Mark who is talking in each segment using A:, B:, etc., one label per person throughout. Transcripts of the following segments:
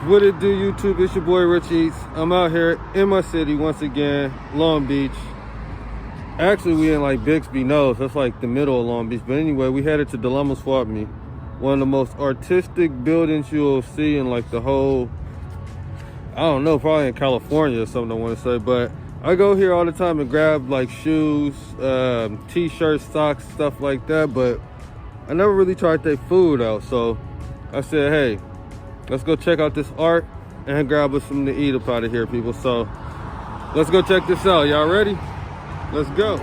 A: What it do, YouTube? It's your boy Rich Eats. I'm out here in my city once again, Long Beach. Actually, we in like Bixby Knolls. That's like the middle of Long Beach. But anyway, we headed to Dilemma Swap Me, one of the most artistic buildings you'll see in like the whole, I don't know, probably in California or something I want to say. But I go here all the time and grab like shoes, t-shirts, socks, stuff like that. But I never really tried their food out. So I said, hey, let's go check out this art and grab us something to eat up out of here, people. So let's go check this out. Y'all ready? Let's go.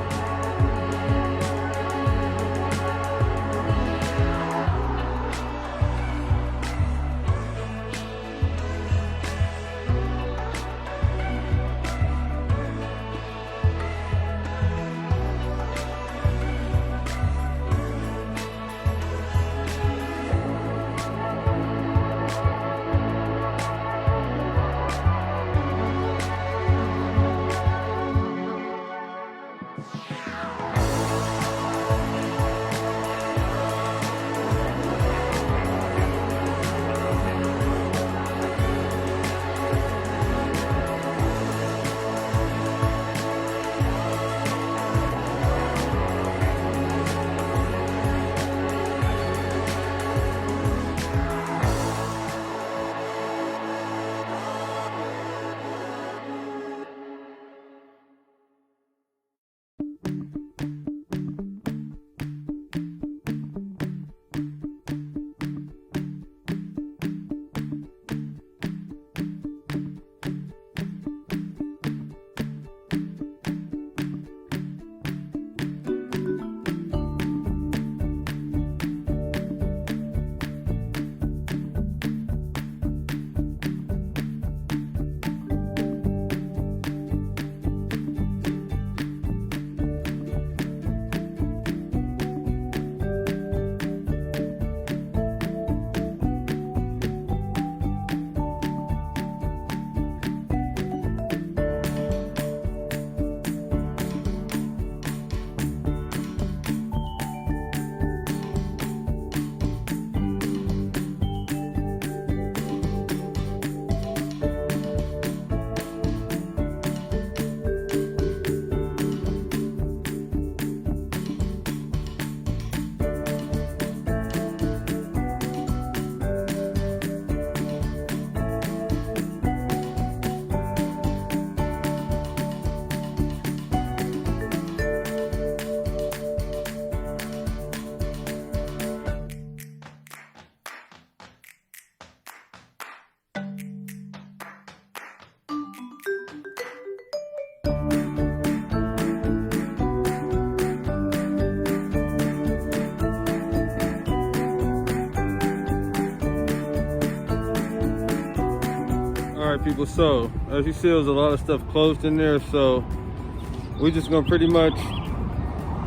A: Alright, people, so as you see, there's a lot of stuff closed in there, so we're just gonna pretty much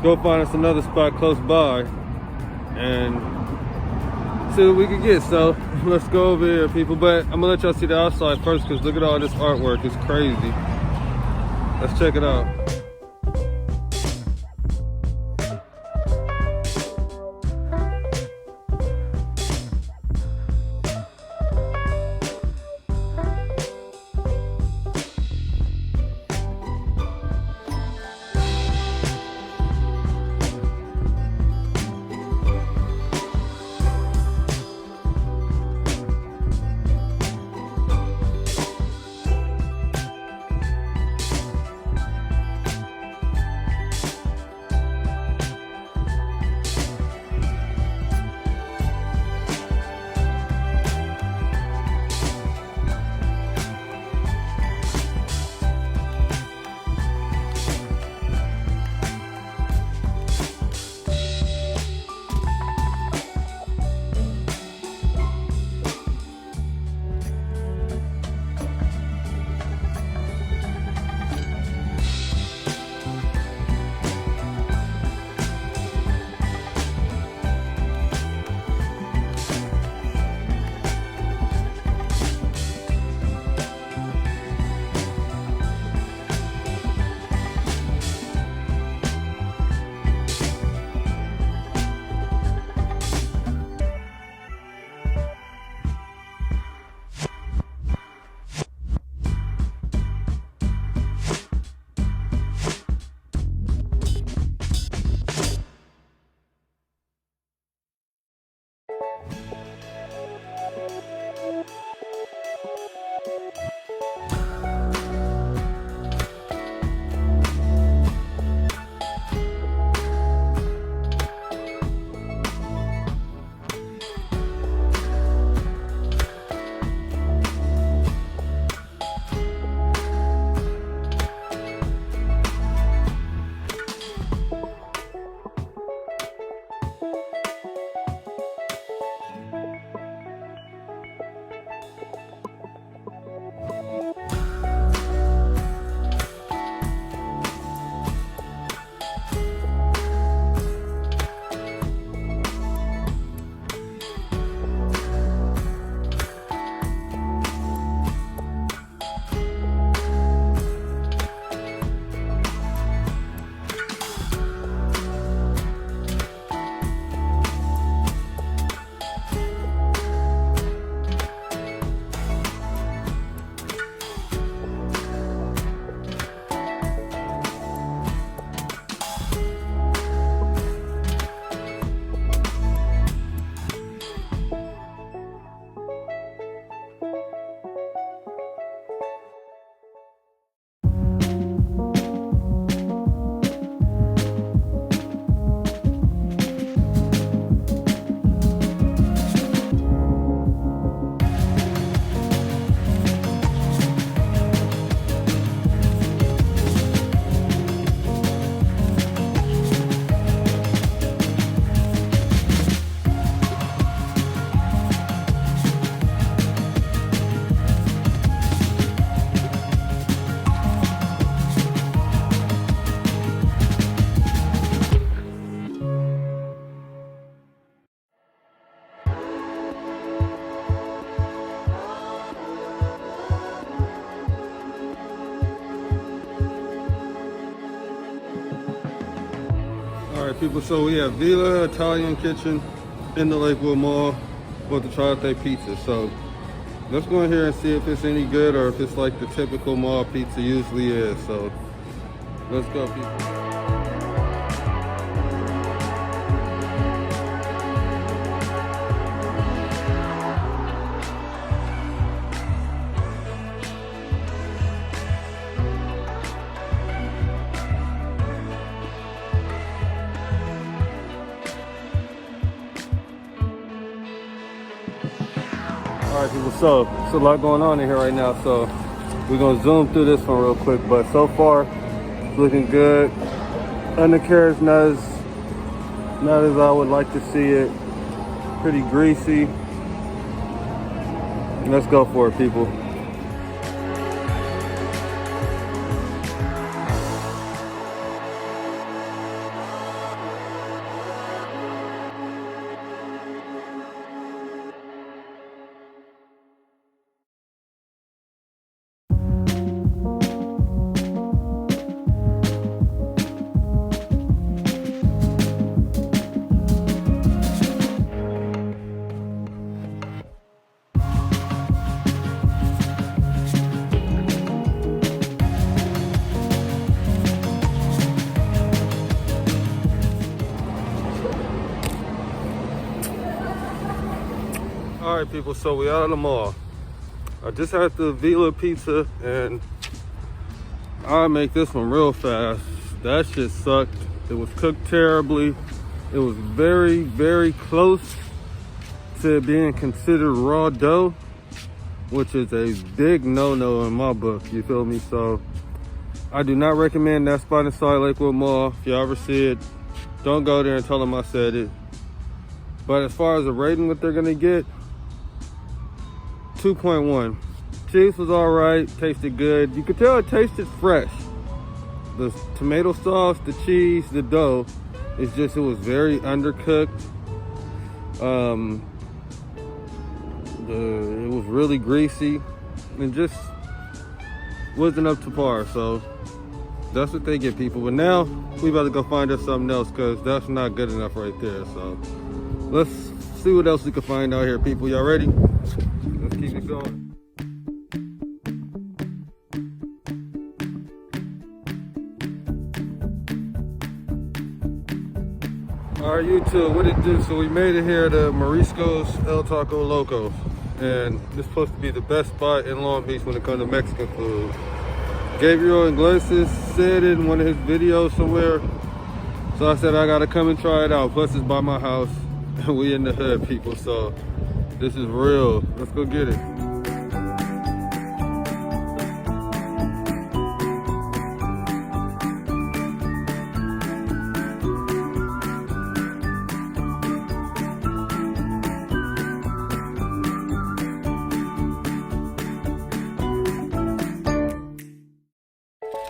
A: go find us another spot close by and see what we can get. So let's go over here, people, but I'm gonna let y'all see the outside first because look at all this artwork. It's crazy. Let's check it out. Alright people, so we have Villa Italian Kitchen in the Lakewood Mall. About to try out their pizza. So let's go in here and see if it's any good or if it's like the typical mall pizza usually is. So let's go people. Alright people, so there's a lot going on in here right now, so we're gonna zoom through this one real quick. But so far it's looking good. Undercarriage not as I would like to see it. Pretty greasy. Let's go for it people. All right, people, so we out of the mall. I just had the Villa pizza, and I'll make this one real fast. That shit sucked. It was cooked terribly. It was very, very close to being considered raw dough, which is a big no-no in my book, you feel me? So I do not recommend that spot inside Lakewood Mall. If you ever see it, don't go there and tell them I said it. But as far as the rating, what they're gonna get, 2.1. Cheese was all right, tasted good. You could tell it tasted fresh. The tomato sauce, the cheese, the dough, it's just, it was very undercooked. It was really greasy and just wasn't up to par. So that's what they get, people. But now we about to go find us something else, because that's not good enough right there. So let's see what else we can find out here, people. Y'all ready? Let's keep it going. All right, YouTube, what it do? So we made it here to Morisco's El Taco Loco, and this is supposed to be the best spot in Long Beach when it comes to Mexican food. Gabriel Iglesias said it in one of his videos somewhere, so I said I gotta come and try it out. Plus it's by my house, and we in the hood, people, so this is real. Let's go get it.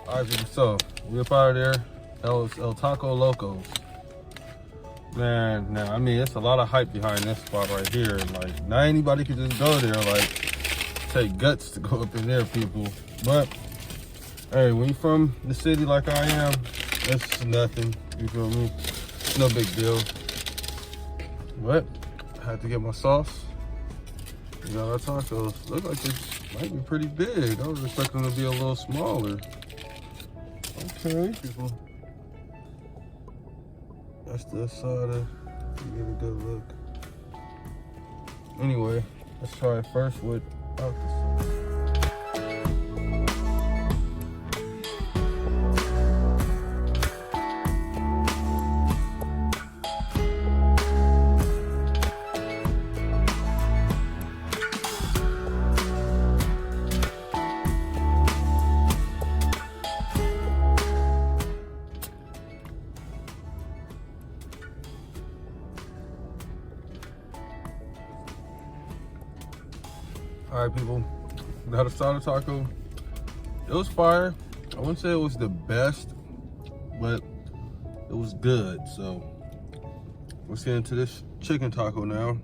A: All right, people, so we up out of there. That was El Taco Locos. Man, now, I mean, it's a lot of hype behind this spot right here. Like, not anybody can just go there. Like, take guts to go up in there, people. But, hey, when you're from the city like I am, it's nothing. You feel me? No big deal. But, I had to get my sauce. We got our tacos. Look like this might be pretty big. I was expecting them to be a little smaller. Okay, people. That's the asada. Give it a good look. Anyway, let's try it first without the sauce. All right, people, that asada taco, it was fire. I wouldn't say it was the best, but it was good. So let's get into this chicken taco now.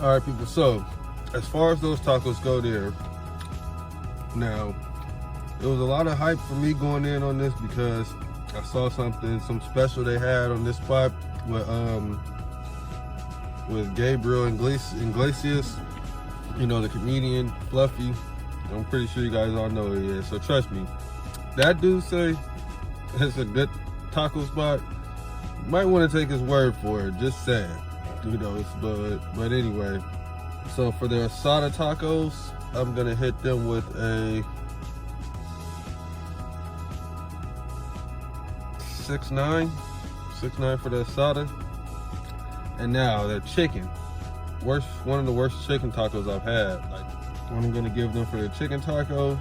A: All right, people. So, as far as those tacos go there, now, it was a lot of hype for me going in on this because I saw some special they had on this spot with Gabriel Iglesias, you know, the comedian, Fluffy. I'm pretty sure you guys all know who he is. So trust me, that dude say it's a good taco spot. You might want to take his word for it. Just saying, you know. But anyway, so for their asada tacos, I'm gonna hit them with a 6.9 for the asada. And now their chicken, one of the worst chicken tacos I've had. Like, what I'm gonna give them for the chicken taco,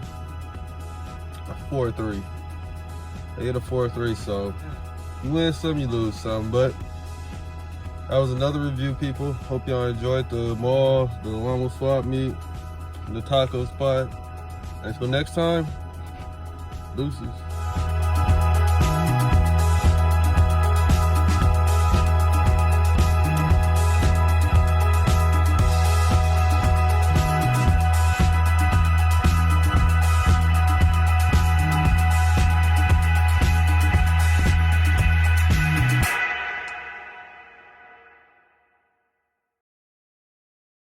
A: a 4.3. They get a 4.3, so you win some, you lose some. But that was another review, people. Hope y'all enjoyed the mall, the llama swap meet, the taco spot. Until next time, deuces.